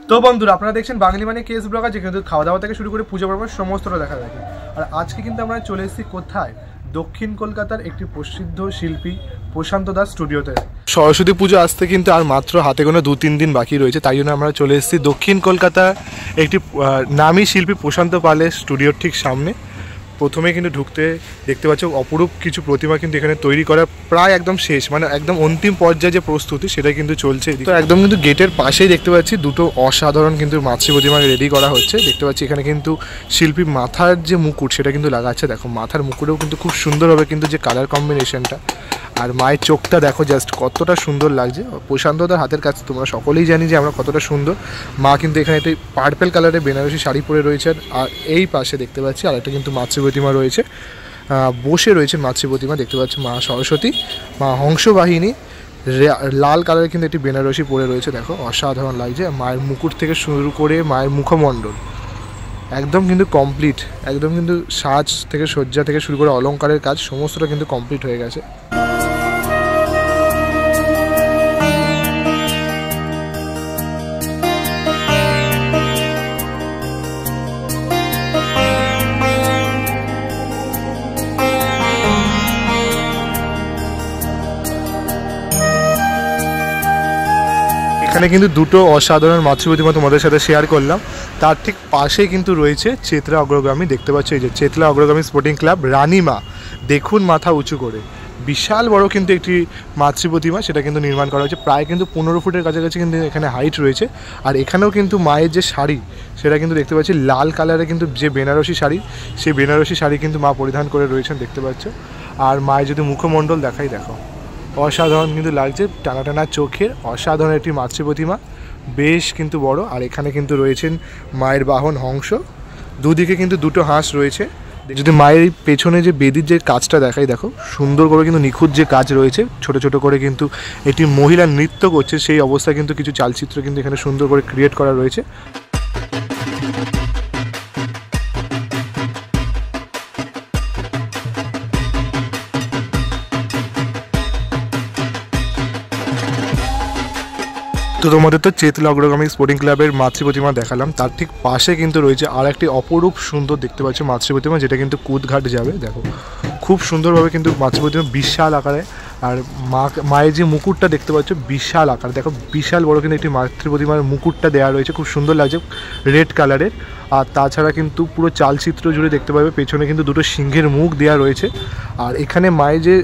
তো বন্ধুরা, আপনারা দেখছেন বাঙালি মানে কেস ব্লগার, যেখানে কিন্তু খাওয়া দাওয়া থেকে শুরু করে পুজো পর্ব সমস্তটা দেখা দেখি। আর আজকে কিন্তু আমরা চলে এসেছি কোথায়? দক্ষিণ কলকাতার একটি প্রসিদ্ধ শিল্পী প্রশান্ত দাস স্টুডিওতে। সরস্বতী পুজো আসতে কিন্তু আর মাত্র হাতে গোনা 2-3 দিন বাকি রয়েছে, তাই জন্য আমরা চলে এসেছি দক্ষিণ কলকাতার একটি নামী শিল্পী প্রশান্ত পালের স্টুডিওর ঠিক সামনে। প্রথমে কিন্তু ঢুকতে দেখতে পাচ্ছ অপরূপ কিছু প্রতিমা কিন্তু এখানে তৈরি করা প্রায় একদম শেষ, মানে একদম অন্তিম পর্যায়ে যে প্রস্তুতি সেটা কিন্তু চলছে। তো একদম কিন্তু গেটের পাশেই দেখতে পাচ্ছি দুটো অসাধারণ কিন্তু মাতৃ প্রতিমা রেডি করা হচ্ছে। দেখতে পাচ্ছি এখানে কিন্তু শিল্পী মাথার যে মুকুট সেটা কিন্তু লাগাচ্ছে। দেখো মাথার মুকুটেও কিন্তু খুব সুন্দরভাবে কিন্তু যে কালার কম্বিনেশনটা, আর মায়ের চোখটা দেখো জাস্ট কতটা সুন্দর লাগছে। প্রশান্তদার হাতের কাছে তোমরা সকলেই জানি যে আমরা কতটা সুন্দর। মা কিন্তু এখানে একটি পার্পেল কালারের বেনারসি শাড়ি পরে রয়েছেন, আর এই পাশে দেখতে পাচ্ছি আর একটা কিন্তু মাতৃ প্রতিমা রয়েছে, বসে রয়েছেন মাতৃ প্রতিমা। দেখতে পাচ্ছি মা সরস্বতী, মা হংসবাহিনী লাল কালারের কিন্তু একটি বেনারসি পরে রয়েছে। দেখো অসাধারণ লাগছে। মায়ের মুকুট থেকে শুরু করে মায়ের মুখমণ্ডল একদম কিন্তু কমপ্লিট, একদম কিন্তু সাজ থেকে সজ্জা থেকে শুরু করে অলংকারের কাজ সমস্তটা কিন্তু কমপ্লিট হয়ে গেছে। এখানে কিন্তু দুটো অসাধারণ মাতৃ প্রতিমা তোমাদের সাথে শেয়ার করলাম। তার ঠিক পাশেই কিন্তু রয়েছে চেতলা অগ্রগামী। দেখতে পাচ্ছ এই যে চেতলা অগ্রগামী স্পোর্টিং ক্লাব রানীমা, দেখুন মাথা উঁচু করে বিশাল বড় কিন্তু একটি মাতৃ প্রতিমা সেটা কিন্তু নির্মাণ করা হয়েছে। প্রায় কিন্তু 15 ফুটের কাছাকাছি কিন্তু এখানে হাইট রয়েছে। আর এখানেও কিন্তু মায়ের যে শাড়ি সেটা কিন্তু দেখতে পাচ্ছি লাল কালারের কিন্তু যে বেনারসি শাড়ি, সেই বেনারসি শাড়ি কিন্তু মা পরিধান করে রয়েছেন দেখতে পাচ্ছ। আর মায়ের যদি মুখমণ্ডল দেখাই, দেখো অসাধারণ কিন্তু লাগছে, টানা টানা চোখের অসাধারণ একটি মাতৃ প্রতিমা, বেশ কিন্তু বড়। আর এখানে কিন্তু রয়েছেন মায়ের বাহন হংস, দুদিকে কিন্তু দুটো হাঁস রয়েছে। যদি মায়ের পেছনে যে বেদির যে কাজটা দেখাই, দেখো সুন্দর করে কিন্তু নিখুঁত যে কাজ রয়েছে, ছোট ছোট করে কিন্তু একটি মহিলা নৃত্য করছে সেই অবস্থায় কিন্তু কিছু চালচিত্র কিন্তু এখানে সুন্দর করে ক্রিয়েট করা রয়েছে। তো তোমাদের তো চেতলা অগ্রগামী স্পোর্টিং ক্লাবের মাতৃ প্রতিমা দেখালাম, তার ঠিক পাশে কিন্তু রয়েছে আর একটি অপরূপ সুন্দর দেখতে পাচ্ছ মাতৃ প্রতিমা, যেটা কিন্তু কুদঘাট যাবে। দেখো খুব সুন্দরভাবে কিন্তু মাতৃ প্রতিমা বিশাল আকারে। আর মায়ের যে মুকুটটা দেখতে পাচ্ছ বিশাল আকার, দেখো বিশাল বড় কিন্তু একটি মাতৃ প্রতিমার মুকুটটা দেওয়া রয়েছে, খুব সুন্দর লাগছে রেড কালারের। আর তাছাড়া কিন্তু পুরো চালচিত্র জুড়ে দেখতে পাবে পেছনে কিন্তু দুটো সিংহের মুখ দেওয়া রয়েছে। আর এখানে মায়ের যে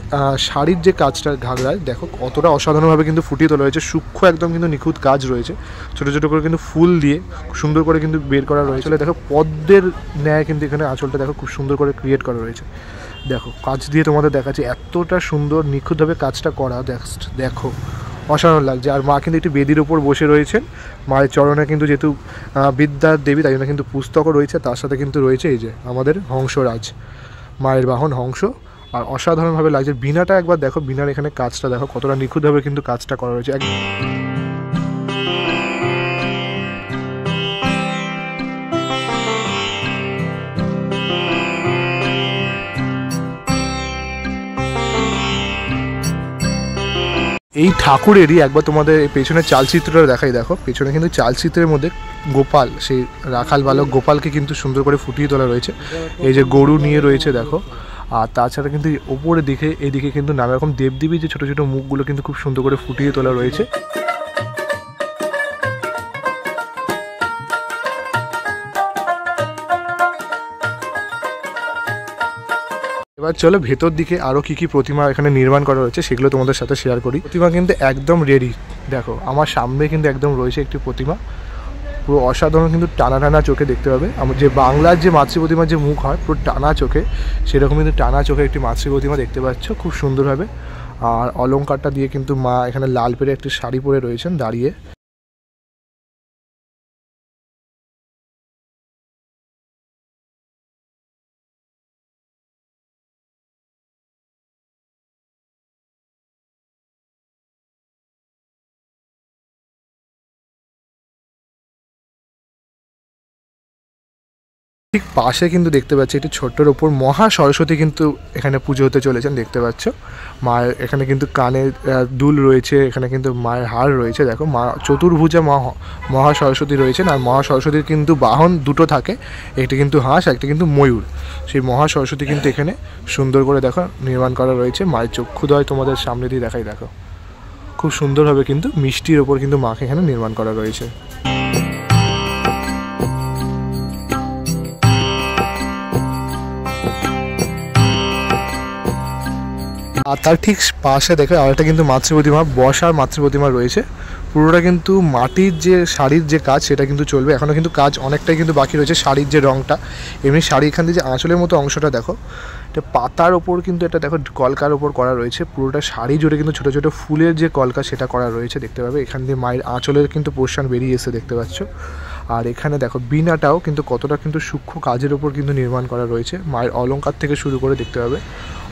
শাড়ির যে কাজটা ঘাগড়ায় দেখো কতটা অসাধারণভাবে কিন্তু ফুটিয়ে তোলা হয়েছে, সূক্ষ্ম একদম কিন্তু নিখুঁত কাজ রয়েছে, ছোটো ছোটো করে কিন্তু ফুল দিয়ে সুন্দর করে কিন্তু বের করা রয়েছে। দেখো পদ্মের ন্যায় কিন্তু এখানে আঁচলটা দেখো খুব সুন্দর করে ক্রিয়েট করা রয়েছে। দেখো কাজ দিয়ে তোমাদের দেখাচ্ছি, এতটা সুন্দর নিখুঁতভাবে কাজটা করা, দেখো অসাধারণ লাগছে। আর মা কিন্তু একটি বেদির ওপর বসে রয়েছেন, মায়ের চরণে কিন্তু যেহেতু বিদ্যার দেবী তাই জন্য কিন্তু পুস্তকও রয়েছে, তার সাথে কিন্তু রয়েছে এই যে আমাদের হংসরাজ, মায়ের বাহন হংস। আর অসাধারণভাবে লাগছে। বীণাটা একবার দেখো, বীণার এখানে কাজটা দেখো কতটা নিখুঁতভাবে কিন্তু কাজটা করা রয়েছে। এই ঠাকুরেরই একবার তোমাদের পেছনের চালচিত্রটা দেখাই, দেখো পেছনে কিন্তু চালচিত্রের মধ্যে গোপাল, সেই রাখাল বালক গোপালকে কিন্তু সুন্দর করে ফুটিয়ে তোলা রয়েছে, এই যে গরু নিয়ে রয়েছে দেখো। আর তাছাড়া কিন্তু ওপরের দিকে এদিকে কিন্তু নানা রকম দেবদেবীর যে ছোটো ছোটো মুখগুলো কিন্তু খুব সুন্দর করে ফুটিয়ে তোলা রয়েছে। এবার চলো ভেতর দিকে আরও কী কী প্রতিমা এখানে নির্মাণ করা রয়েছে সেগুলো তোমাদের সাথে শেয়ার করি। প্রতিমা কিন্তু একদম রেডি, দেখো আমার সামনে কিন্তু একদম রয়েছে একটি প্রতিমা, পুরো অসাধারণ কিন্তু টানা টানা চোখে দেখতে পাবে। আমার যে বাংলার যে মাতৃ প্রতিমার যে মুখ হয় পুরো টানা চোখে, সেরকম কিন্তু টানা চোখে একটি মাতৃ প্রতিমা দেখতে পাচ্ছ খুব সুন্দরভাবে। আর অলংকারটা দিয়ে কিন্তু মা এখানে লাল পেরে একটি শাড়ি পরে রয়েছেন দাঁড়িয়ে। ঠিক পাশে কিন্তু দেখতে পাচ্ছি একটি ছোট্টর ওপর মহা সরস্বতী কিন্তু এখানে পুজো হতে চলেছেন দেখতে পাচ্ছ। মায়ের এখানে কিন্তু কানের দুল রয়েছে, এখানে কিন্তু মায়ের হার রয়েছে। দেখো মা চতুর্ভুজা মহা সরস্বতী রয়েছেন। আর মহা সরস্বতীর কিন্তু বাহন দুটো থাকে, একটি কিন্তু হাঁস, একটি কিন্তু ময়ূর। সেই মহা সরস্বতী কিন্তু এখানে সুন্দর করে দেখো নির্মাণ করা রয়েছে। মায়ের চক্ষুদয় তোমাদের সামনে দিয়ে দেখাই, দেখো খুব সুন্দরভাবে কিন্তু মিষ্টির ওপর কিন্তু মাকে এখানে নির্মাণ করা রয়েছে। আর তার ঠিক পাশে দেখো আরেকটা কিন্তু মাতৃ প্রতিমা, বসার মাতৃ প্রতিমা রয়েছে। পুরোটা কিন্তু মাটির যে শাড়ির যে কাজ সেটা কিন্তু চলবে, এখনও কিন্তু কাজ অনেকটাই কিন্তু বাকি রয়েছে। শাড়ির যে রঙটা, এমনি শাড়ি এখান থেকে যে আঁচলের মতো অংশটা দেখো, এটা পাতার ওপর কিন্তু এটা দেখো কলকার ওপর করা রয়েছে। পুরোটা শাড়ি জুড়ে কিন্তু ছোটো ছোটো ফুলের যে কলকা সেটা করা রয়েছে দেখতে পাবে। এখান দিয়ে মায়ের আঁচলের কিন্তু পোর্শন বেরিয়ে এসে দেখতে পাচ্ছ। আর এখানে দেখো বিনাটাও কিন্তু কতটা কিন্তু সূক্ষ্ম কাজের ওপর কিন্তু নির্মাণ করা রয়েছে। মায়ের অলংকার থেকে শুরু করে দেখতে পাবে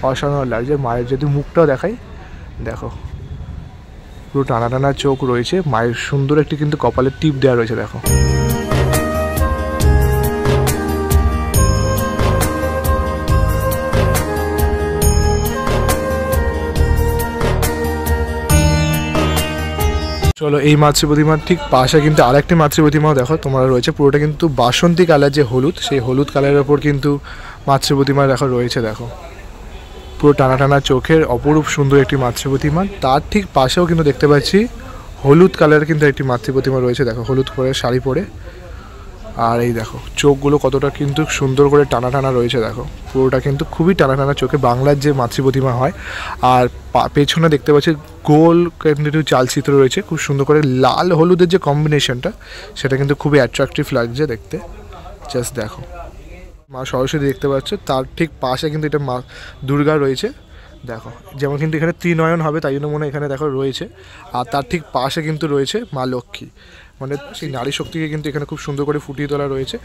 অসাধারণ লাগছে। মায়ের যদি মুখটাও দেখাই, দেখো পুরো টানা টানা চোখ রয়েছে। মায়ের সুন্দর একটি কিন্তু কপালের টিপ দেওয়া রয়েছে দেখো। চলো এই মাতৃ প্রতিমার ঠিক পাশে কিন্তু আরেকটি মাতৃ প্রতিমাও দেখো তোমরা রয়েছে। পুরোটা কিন্তু বাসন্তী কালার যে হলুদ, সেই হলুদ কালারের ওপর কিন্তু মাতৃ প্রতিমা দেখো রয়েছে। দেখো পুরো টানা টানা চোখের অপরূপ সুন্দর একটি মাতৃ প্রতিমা। তার ঠিক পাশেও কিন্তু দেখতে পাচ্ছি হলুদ কালারের কিন্তু একটি মাতৃ প্রতিমা রয়েছে দেখো, হলুদ করে শাড়ি পরে। আর এই দেখো চোখগুলো কতটা কিন্তু সুন্দর করে টানা টানা রয়েছে দেখো, পুরোটা কিন্তু খুবই টানা টানা চোখে বাংলার যে মাতৃ প্রতিমা হয়। আর পেছনে দেখতে পাচ্ছি গোল কিন্তু চালচিত্র রয়েছে, খুব সুন্দর করে লাল হলুদের যে কম্বিনেশনটা সেটা কিন্তু খুবই অ্যাট্রাকটিভ লাগছে দেখতে। জাস্ট দেখো মা সরস্বতী দেখতে পাচ্ছ, তার ঠিক পাশে কিন্তু এটা মা দুর্গা রয়েছে দেখো। যেমন কিন্তু এখানে ত্রিনয়ন হবে তাই জন্য মনে এখানে দেখো রয়েছে। আর তার ঠিক পাশে কিন্তু রয়েছে মা লক্ষ্মী, মানে সেই নারী শক্তিকে কিন্তু এখানে খুব সুন্দর করে ফুটিয়ে তোলা রয়েছে।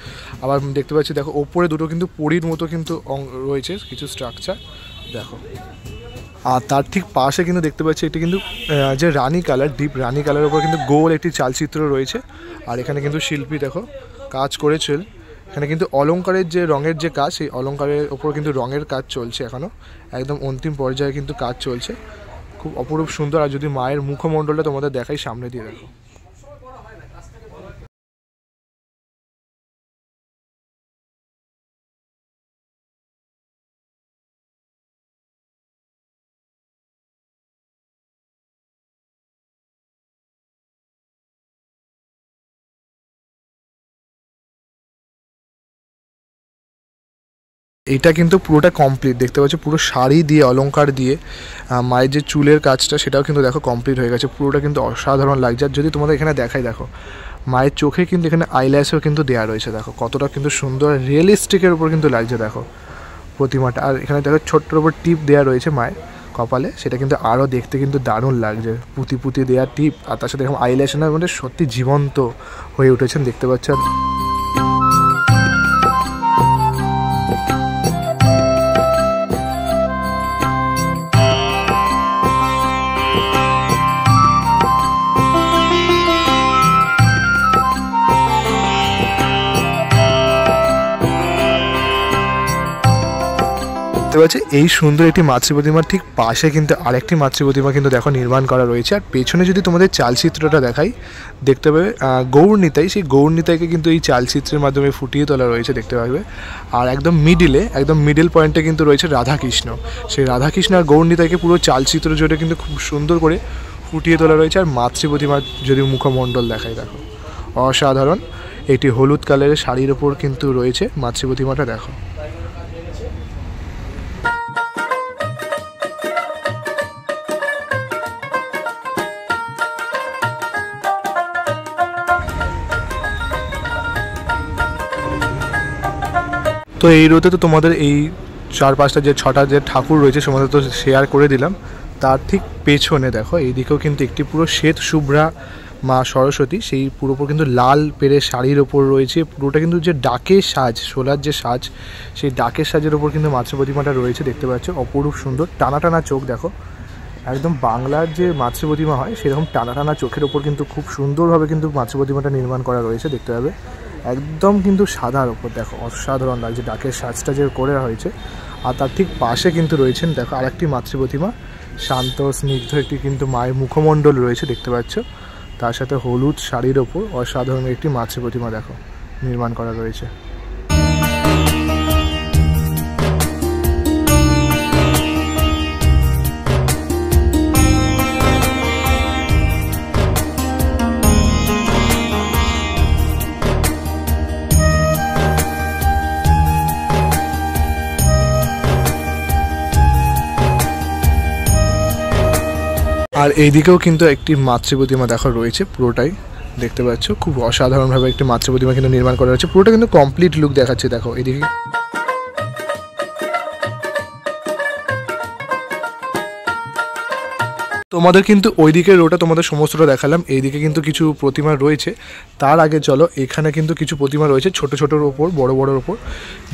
আবার দেখতে পাচ্ছি দেখো ওপরে দুটো কিন্তু পরীর মতো কিন্তু রয়েছে কিছু স্ট্রাকচার দেখো। আর তার ঠিক পাশে কিন্তু দেখতে পাচ্ছি এটি কিন্তু যে রানী কালার, ডিপ রানী কালারের উপর কিন্তু গোল একটি চালচিত্র রয়েছে। আর এখানে কিন্তু শিল্পী দেখো কাজ করেছেন। এখানে কিন্তু অলংকারের যে রঙের যে কাজ, সেই অলংকারের ওপর কিন্তু রঙের কাজ চলছে এখনও, একদম অন্তিম পর্যায়ে কিন্তু কাজ চলছে। খুব অপরূপ সুন্দর। আর যদি মায়ের মুখমণ্ডলটা তোমাদের দেখাই, সামনে দিয়ে দেখো এটা কিন্তু পুরোটা কমপ্লিট দেখতে পাচ্ছ, পুরো শাড়ি দিয়ে অলংকার দিয়ে মায়ের যে চুলের কাজটা সেটাও কিন্তু দেখো কমপ্লিট হয়ে গেছে। পুরোটা কিন্তু অসাধারণ লাগছে। আর যদি তোমাদের এখানে দেখাই দেখো মায়ের চোখে কিন্তু এখানে আইল্যাশও কিন্তু দেওয়া রয়েছে দেখো, কতটা কিন্তু সুন্দর রিয়েলিস্টিকের উপর কিন্তু লাগছে দেখো প্রতিমাটা। আর এখানে দেখো ছোট্টর উপর টিপ দেওয়া রয়েছে মায়ের কপালে, সেটা কিন্তু আরও দেখতে কিন্তু দারুণ লাগছে। পুঁতি পুঁতি দেওয়া টিপ আর তার সাথে এরকম আইল্যাশের মধ্যে সত্যি জীবন্ত হয়ে উঠেছেন দেখতে পাচ্ছেন। এই সুন্দর একটি মাতৃ প্রতিমার ঠিক পাশে কিন্তু আরেকটি মাতৃ প্রতিমা কিন্তু দেখো নির্মাণ করা রয়েছে। আর পেছনে যদি তোমাদের চালচিত্রটা দেখাই দেখতে পাবে গৌরনিতাই, সেই গৌরনিতাইকে কিন্তু এই চালচিত্রের মাধ্যমে ফুটিয়ে তোলা রয়েছে দেখতে পাবে। আর একদম মিডিল পয়েন্টে কিন্তু রয়েছে রাধাকৃষ্ণ, সেই রাধাকৃষ্ণ আর গৌরনিতাইকে পুরো চালচিত্র জুড়ে কিন্তু খুব সুন্দর করে ফুটিয়ে তোলা রয়েছে। আর মাতৃ প্রতিমার যদি মুখমণ্ডল দেখাই দেখো অসাধারণ, একটি হলুদ কালারের শাড়ির ওপর কিন্তু রয়েছে মাতৃ প্রতিমাটা দেখো। তো এই রোতে তো তোমাদের এই 4-5টা যে 6টা যে ঠাকুর রয়েছে সমস্ত তো শেয়ার করে দিলাম। তার ঠিক পেছনে দেখো এইদিকেও কিন্তু একটি পুরো শ্বেত শুভ্রা মা সরস্বতী, সেই পুরোপুরি কিন্তু লাল পেরে শাড়ির ওপর রয়েছে। পুরোটা কিন্তু যে ডাকের সাজ, শোলার যে সাজ, সেই ডাকের সাজের ওপর কিন্তু মাতৃ প্রতিমাটা রয়েছে দেখতে পাচ্ছ। অপরূপ সুন্দর টানা টানা চোখ দেখো, একদম বাংলার যে মাতৃ প্রতিমা হয় সেরকম টানা টানা চোখের ওপর কিন্তু খুব সুন্দরভাবে কিন্তু মাতৃ প্রতিমাটা নির্মাণ করা রয়েছে দেখতে পাবে। একদম কিন্তু সাদার ওপর দেখো অসাধারণ লাগছে, ডাকের সাজটা যে করে হয়েছে। আর তার ঠিক পাশে কিন্তু রয়েছেন দেখো আরেকটি মাতৃ প্রতিমা, শান্ত স্নিগ্ধ একটি কিন্তু মায়ের মুখমণ্ডল রয়েছে দেখতে পাচ্ছ, তার সাথে হলুদ শাড়ির ওপর অসাধারণ একটি মাতৃ প্রতিমা দেখো নির্মাণ করা রয়েছে। আর এইদিকেও কিন্তু একটি মাতৃ প্রতিমা দেখো রয়েছে, পুরোটাই দেখতে পাচ্ছ খুব অসাধারণভাবে একটি মাতৃ প্রতিমা কিন্তু নির্মাণ করা হয়েছে, পুরোটা কিন্তু কমপ্লিট লুক দেখাচ্ছে দেখো। এদিকে তোমাদের কিন্তু ওইদিকে রোটা তোমাদের সমস্তটা দেখালাম, এইদিকে কিন্তু কিছু প্রতিমা রয়েছে। তার আগে চলো এখানে কিন্তু কিছু প্রতিমা রয়েছে ছোট ছোটোর ওপর বড় বড়োর ওপর,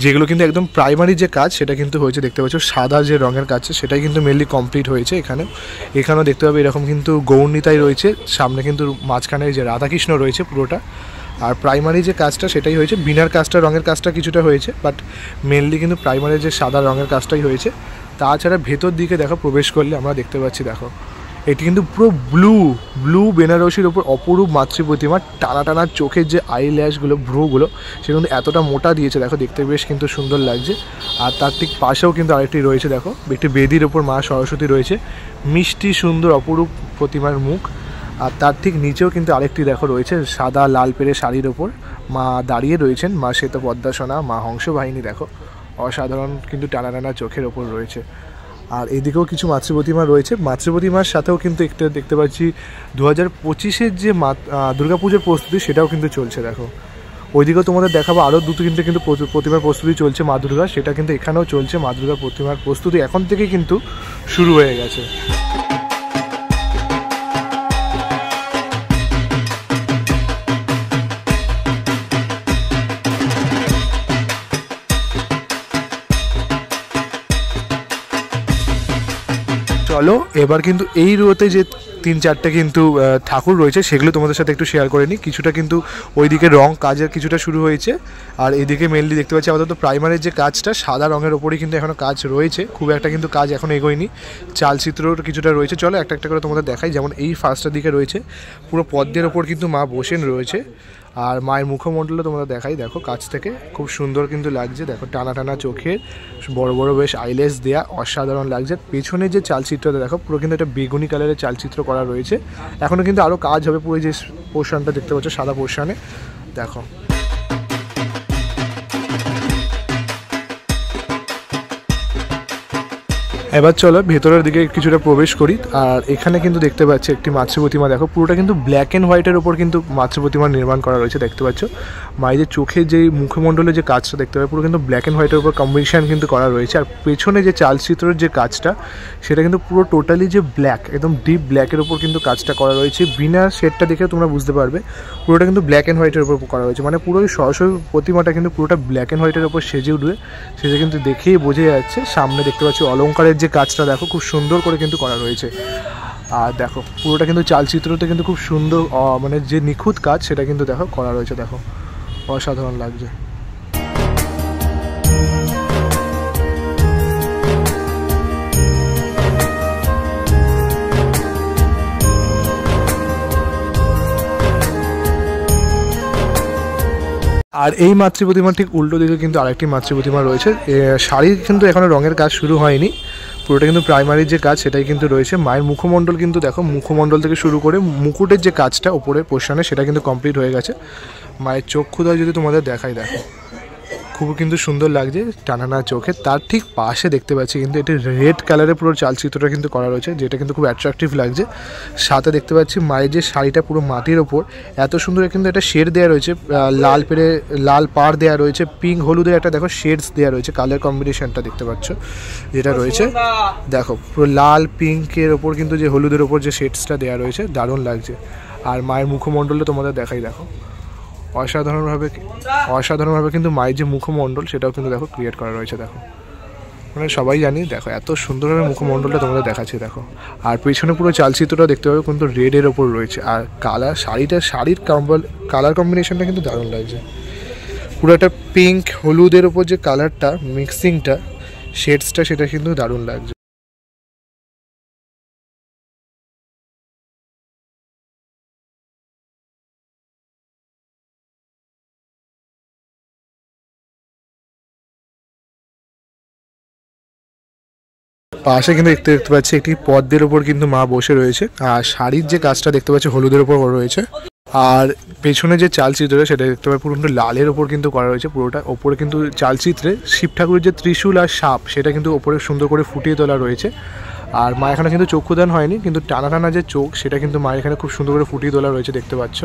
যেগুলো কিন্তু একদম প্রাইমারি যে কাজ সেটা কিন্তু হয়েছে দেখতে পাচ্ছ, সাদা যে রঙের কাজ সেটাই কিন্তু মেনলি কমপ্লিট হয়েছে। এখানেও দেখতে পাবে এরকম কিন্তু গৌরনীতাই রয়েছে, সামনে কিন্তু মাঝখানে যে রাধাকৃষ্ণ রয়েছে পুরোটা। আর প্রাইমারি যে কাজটা সেটাই হয়েছে, বিনার কাজটা রঙের কাজটা কিছুটা হয়েছে, বাট মেনলি কিন্তু প্রাইমারি যে সাদা রঙের কাজটাই হয়েছে। তাছাড়া ভেতর দিকে দেখো প্রবেশ করলে আমরা দেখতে পাচ্ছি দেখো এটি কিন্তু পুরো ব্লু বেনারসির ওপর অপরূপ মাতৃ প্রতিমা, টানা টানা চোখের যে আই ল্যাশগুলো ভ্রুগুলো সেটা কিন্তু এতটা মোটা দিয়েছে দেখো, দেখতে বেশ কিন্তু সুন্দর লাগছে। আর তার ঠিক পাশেও কিন্তু আরেকটি রয়েছে দেখো, একটি বেদির ওপর মা সরস্বতী রয়েছে, মিষ্টি সুন্দর অপরূপ প্রতিমার মুখ। আর তার ঠিক নিচেও কিন্তু আরেকটি দেখো রয়েছে সাদা লাল পেরে শাড়ির ওপর মা দাঁড়িয়ে রয়েছেন, মা শ্বেত পদ্মাসনা, মা হংসবাহিনী দেখো অসাধারণ কিন্তু টানা টানা চোখের ওপর রয়েছে। আর এদিকেও কিছু মাতৃ প্রতিমা রয়েছে, মাতৃ প্রতিমার সাথেও কিন্তু একটা দেখতে পাচ্ছি 2025-এর যে দুর্গাপুজোর প্রস্তুতি সেটাও কিন্তু চলছে দেখো। ওইদিকেও তোমাদের দেখাবো আরও তিনটে কিন্তু প্রতিমার প্রস্তুতি চলছে মা দুর্গা, সেটা কিন্তু এখানেও চলছে, মা দুর্গার প্রতিমার প্রস্তুতি এখন থেকেই কিন্তু শুরু হয়ে গেছে। চলো এবার কিন্তু এই রোতে যে 3-4টে কিন্তু ঠাকুর রয়েছে সেগুলো তোমাদের সাথে একটু শেয়ার করে নিই। কিছুটা কিন্তু ওইদিকে রং কাজের কিছুটা শুরু হয়েছে, আর এদিকে মেনলি দেখতে পাচ্ছি আপাতত প্রাইমারির যে কাজটা সাদা রঙের ওপরেই কিন্তু এখনও কাজ রয়েছে, খুব একটা কিন্তু কাজ এখন এগোয়নি। চালচিত্রর কিছুটা রয়েছে, চলো একটা একটা করে তোমাদের দেখাই। যেমন এই ফার্স্টের দিকে রয়েছে পুরো পদ্মের ওপর কিন্তু মা বসেন রয়েছে, আর মায়ের মুখমণ্ডলে তোমরা দেখাই দেখো কাছ থেকে খুব সুন্দর কিন্তু লাগছে দেখো, টানা টানা চোখের বড় বড় বেশ আইলেস দেয়া অসাধারণ লাগছে। পেছনে যে চালচিত্রটা দেখো পুরো কিন্তু একটা বেগুনি কালারের চালচিত্র করা রয়েছে, এখনও কিন্তু আরও কাজ হবে পুরো যে পোর্শনটা দেখতে পাচ্ছ সাদা পোর্শনে দেখো। এবার চলো ভেতরের দিকে কিছুটা প্রবেশ করি। আর এখানে কিন্তু দেখতে পাচ্ছি একটি মাতৃ প্রতিমা দেখো, পুরোটা কিন্তু ব্ল্যাক অ্যান্ড হোয়াইটের ওপর কিন্তু মাতৃ প্রতিমা নির্মাণ করা রয়েছে দেখতে পাচ্ছ। মায়ের চোখে যে মুখমণ্ডলের যে কাজটা দেখতে পাবে পুরো কিন্তু ব্ল্যাক অ্যান্ড হোয়াইটের উপর কম্বিনেশন কিন্তু করা রয়েছে। আর পেছনে যে চালচিত্রের যে কাজটা সেটা কিন্তু পুরো টোটালি যে ব্ল্যাক, একদম ডিপ ব্ল্যাকের ওপর কিন্তু কাজটা করা রয়েছে। বিনা শেডটা দেখে তোমরা বুঝতে পারবে পুরোটা কিন্তু ব্ল্যাক অ্যান্ড হোয়াইটের উপর করা রয়েছে, মানে পুরো সরাসরি প্রতিমাটা কিন্তু পুরোটা ব্ল্যাক অ্যান্ড হোয়াইটের উপর সেজে উঠবে, সেটা কিন্তু দেখেই বোঝা যাচ্ছে। সামনে দেখতে পাচ্ছি অলঙ্কারের যে কাজটা দেখো খুব সুন্দর করে কিন্তু করা রয়েছে। আর দেখো পুরোটা কিন্তু চালচিত্রতে কিন্তু খুব সুন্দর মানে যে নিখুঁত কাজ সেটা কিন্তু দেখো করা রয়েছে দেখো, অসাধারণ লাগছে। আর এই মাতৃ প্রতিমার ঠিক উল্টো দিকে কিন্তু আরেকটি মাতৃ প্রতিমা রয়েছে, শাড়ির কিন্তু এখনো রঙের কাজ শুরু হয়নি, পুরোটা কিন্তু প্রাইমারির যে কাজ সেটাই কিন্তু রয়েছে। মায়ের মুখমণ্ডল কিন্তু দেখো, মুখমণ্ডল থেকে শুরু করে মুকুটের যে কাজটা উপরের পোর্শনে সেটা কিন্তু কমপ্লিট হয়ে গেছে। মায়ের চক্ষুদয় যদি তোমাদের দেখাই দেখো খুব কিন্তু সুন্দর লাগছে টানানা চোখে। তার ঠিক পাশে দেখতে পাচ্ছি কিন্তু এটি রেড কালারের পুরো চালচিত্রটা কিন্তু করা রয়েছে, যেটা কিন্তু খুব অ্যাট্রাকটিভ লাগছে। সাথে দেখতে পাচ্ছি মায়ের যে শাড়িটা পুরো মাটির ওপর এত সুন্দর কিন্তু একটা শেড দেওয়া রয়েছে, লাল পাড় দেওয়া রয়েছে, পিঙ্ক হলুদের একটা দেখো শেডস দেওয়া রয়েছে, কালার কম্বিনেশনটা দেখতে পাচ্ছ যেটা রয়েছে দেখো পুরো লাল পিঙ্কের ওপর কিন্তু যে হলুদের ওপর যে শেডসটা দেওয়া রয়েছে দারুণ লাগছে। আর মায়ের মুখমণ্ডলে তোমাদের দেখাই দেখো অসাধারণভাবে কিন্তু মায়ের যে মুখমণ্ডল সেটাও কিন্তু দেখো ক্রিয়েট করা রয়েছে দেখো, মানে সবাই জানি দেখো এত সুন্দরভাবে মুখমণ্ডলটা তোমাদের দেখাচ্ছি দেখো। আর পেছনে পুরো চালচিত্রটা দেখতে পাবে কিন্তু রেডের ওপর রয়েছে, আর শাড়ির কালার কম্বিনেশনটা কিন্তু দারুণ লাগছে। পুরো একটা পিঙ্ক হলুদের ওপর যে কালারটা মিক্সিংটা শেডসটা সেটা কিন্তু দারুণ লাগছে। পাশে কিন্তু দেখতে পাচ্ছি একটি পদ্মের ওপর কিন্তু মা বসে রয়েছে, আর শাড়ির যে কাজটা দেখতে পাচ্ছি হলুদের ওপর রয়েছে, আর পেছনে যে চালচিত্রটা সেটা দেখতে পাচ্ছি পুরো লালের ওপর কিন্তু করা রয়েছে পুরোটা। ওপরে কিন্তু চালচিত্রে শিব ঠাকুরের যে ত্রিশূল আর সাপ সেটা কিন্তু ওপরে সুন্দর করে ফুটিয়ে তোলা রয়েছে। আর মা এখানে কিন্তু চক্ষুদান হয়নি, কিন্তু টানা টানা যে চোখ সেটা কিন্তু মা এখানে খুব সুন্দর করে ফুটিয়ে তোলা রয়েছে দেখতে পাচ্ছ।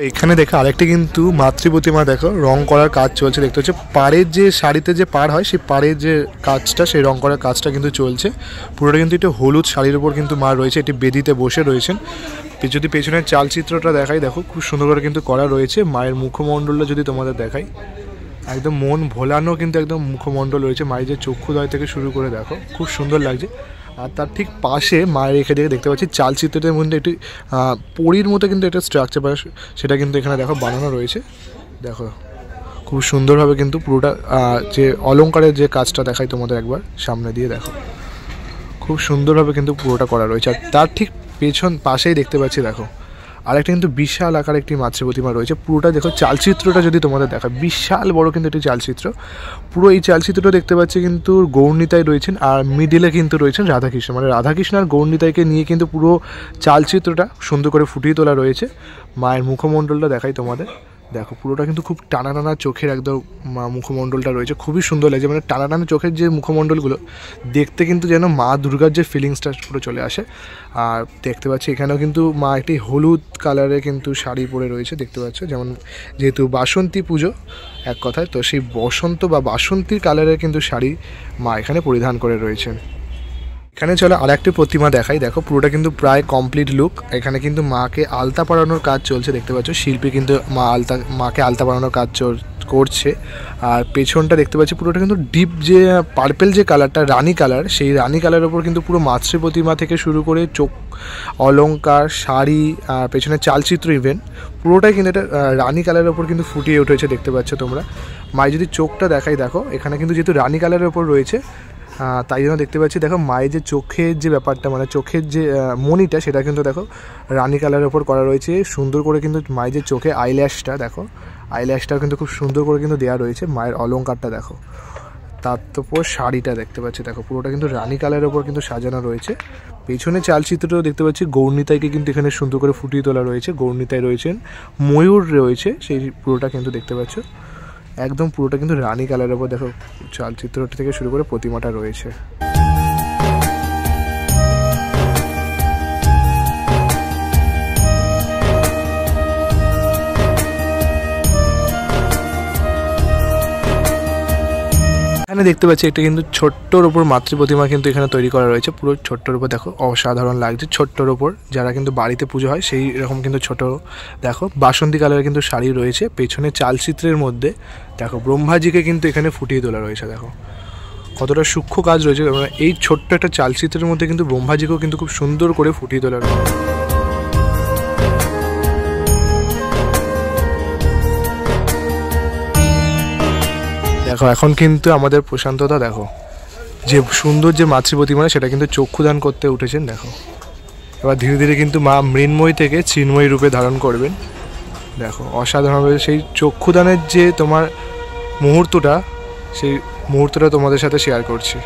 এখানে দেখো আরেকটি কিন্তু মাতৃ প্রতিমা দেখো রং করার কাজ চলছে দেখতে হচ্ছে। পাড়ের যে শাড়িতে যে পাড় হয় সেই পাড়ের যে কাজটা সেই রং করার কাজটা কিন্তু চলছে পুরোটা। কিন্তু একটু হলুদ শাড়ির উপর কিন্তু মা রয়েছে, এটি বেদিতে বসে রয়েছেন। যদি পেছনের চালচিত্রটা দেখাই দেখো খুব সুন্দর করে কিন্তু করা রয়েছে। মায়ের মুখমণ্ডলটা যদি তোমাদের দেখাই একদম মন ভোলানো কিন্তু একদম মুখমণ্ডল রয়েছে। মায়ের যে চক্ষুদয় থেকে শুরু করে দেখো খুব সুন্দর লাগছে। আর তার ঠিক পাশে মায়ের এখানে দেখতে পাচ্ছি চালচিত্রের মধ্যে একটি পরীর মতো কিন্তু একটা স্ট্রাকচার সেটা কিন্তু এখানে দেখো বানানো রয়েছে। দেখো খুব সুন্দরভাবে কিন্তু পুরোটা যে অলংকারের যে কাজটা দেখাই তোমাদের একবার সামনে দিয়ে দেখো খুব সুন্দরভাবে কিন্তু পুরোটা করা রয়েছে। আর তার ঠিক পাশেই দেখতে পাচ্ছি দেখো আরেকটা কিন্তু বিশাল আকার একটি মাতৃ প্রতিমা রয়েছে। পুরোটা দেখো চালচিত্রটা যদি তোমাদের দেখা বিশাল বড় কিন্তু একটি চালচিত্র। পুরো এই চালচিত্রটা দেখতে পাচ্ছি কিন্তু গৌরনীতাই রয়েছেন, আর মিডিলে কিন্তু রয়েছেন রাধাকৃষ্ণ, মানে রাধাকৃষ্ণ আর গৌরনীতাইকে নিয়ে কিন্তু পুরো চালচিত্রটা সুন্দর করে ফুটিয়ে তোলা রয়েছে। মায়ের মুখমণ্ডলটা দেখাই তোমাদের দেখো পুরোটা কিন্তু খুব টানা টানা চোখের একদম মুখমণ্ডলটা রয়েছে, খুবই সুন্দর লাগছে। মানে টানা টানা চোখের যে মুখমণ্ডলগুলো দেখতে কিন্তু যেন মা দুর্গার যে ফিলিংসটা পুরো চলে আসে। আর দেখতে পাচ্ছি এখানেও কিন্তু মা একটি হলুদ কালারে কিন্তু শাড়ি পরে রয়েছে দেখতে পাচ্ছ, যেমন যেহেতু বাসন্তী পুজো এক কথায়, তো সেই বসন্ত বা বাসন্তীর কালারের কিন্তু শাড়ি মা এখানে পরিধান করে রয়েছেন। এখানে চলো আর একটি প্রতিমা দেখাই দেখো পুরোটা কিন্তু প্রায় কমপ্লিট লুক। এখানে কিন্তু মাকে আলতা পরানোর কাজ চলছে দেখতে পাচ্ছ, শিল্পী কিন্তু মাকে আলতা পরানোর কাজ করছে। আর পেছনটা দেখতে পাচ্ছি পুরোটা কিন্তু ডিপ যে পার্পেল যে কালারটা রানী কালার, সেই রানী কালারের ওপর কিন্তু পুরো মাতৃ প্রতিমা থেকে শুরু করে চোখ অলংকার শাড়ি আর পেছনে চালচিত্র ইভেন্ট পুরোটাই কিন্তু এটা রানী কালারের ওপর কিন্তু ফুটিয়ে উঠেছে দেখতে পাচ্ছ তোমরা। মায়ের যদি চোখটা দেখাই দেখো এখানে কিন্তু যেহেতু রানী কালারের ওপর রয়েছে তাই জন্য দেখতে পাচ্ছি দেখো মায়ের যে চোখের যে ব্যাপারটা মানে চোখের যে মণিটা সেটা কিন্তু দেখো রানী কালারের ওপর করা রয়েছে সুন্দর করে। কিন্তু মায়ের যে চোখে আইল্যাশটা দেখো আইল্যাশটাও কিন্তু খুব সুন্দর করে কিন্তু দেওয়া রয়েছে। মায়ের অলংকারটা দেখো, তার উপর শাড়িটা দেখতে পাচ্ছি দেখো পুরোটা কিন্তু রানী কালারের ওপর কিন্তু সাজানো রয়েছে। পেছনে চালচিত্রটাও দেখতে পাচ্ছি গৌরনীতাইকে কিন্তু এখানে সুন্দর করে ফুটিয়ে তোলা রয়েছে। গৌরনীতাই রয়েছেন, ময়ূর রয়েছে, সেই পুরোটা কিন্তু দেখতে পাচ্ছ একদম পুরোটা কিন্তু রানী কালারের ওপর দেখো চালচিত্রটা থেকে শুরু করে প্রতিমাটা রয়েছে। এখানে দেখতে পাচ্ছি একটা কিন্তু ছোট্টর ওপর মাতৃ প্রতিমা কিন্তু এখানে তৈরি করা রয়েছে। পুরো ছোট্টর ওপর দেখো অসাধারণ লাগছে। ছোট্টর ওপর যারা কিন্তু বাড়িতে পুজো হয় সেই রকম কিন্তু ছোট দেখো বাসন্তী কালারের কিন্তু শাড়ি রয়েছে। পেছনে চালচিত্রের মধ্যে দেখো ব্রহ্মাজিকে কিন্তু এখানে ফুটিয়ে তোলা রয়েছে। দেখো কতটা সূক্ষ্ম কাজ রয়েছে। এই ছোট্ট একটা চালচিত্রের মধ্যে কিন্তু ব্রহ্মাজিকেও কিন্তু খুব সুন্দর করে ফুটিয়ে তোলা রয়েছে। দেখো এখন কিন্তু আমাদের প্রশান্তদা দেখো যে সুন্দর যে মাতৃ প্রতিমা সেটা কিন্তু চক্ষুদান করতে উঠেছেন। দেখো এবার ধীরে ধীরে কিন্তু মা মৃন্ময়ী থেকে চিন্ময়ী রূপে ধারণ করবেন। দেখো অসাধারণভাবে সেই চক্ষুদানের যে তোমার মুহূর্তটা সেই মুহূর্তটা তোমাদের সাথে শেয়ার করছি।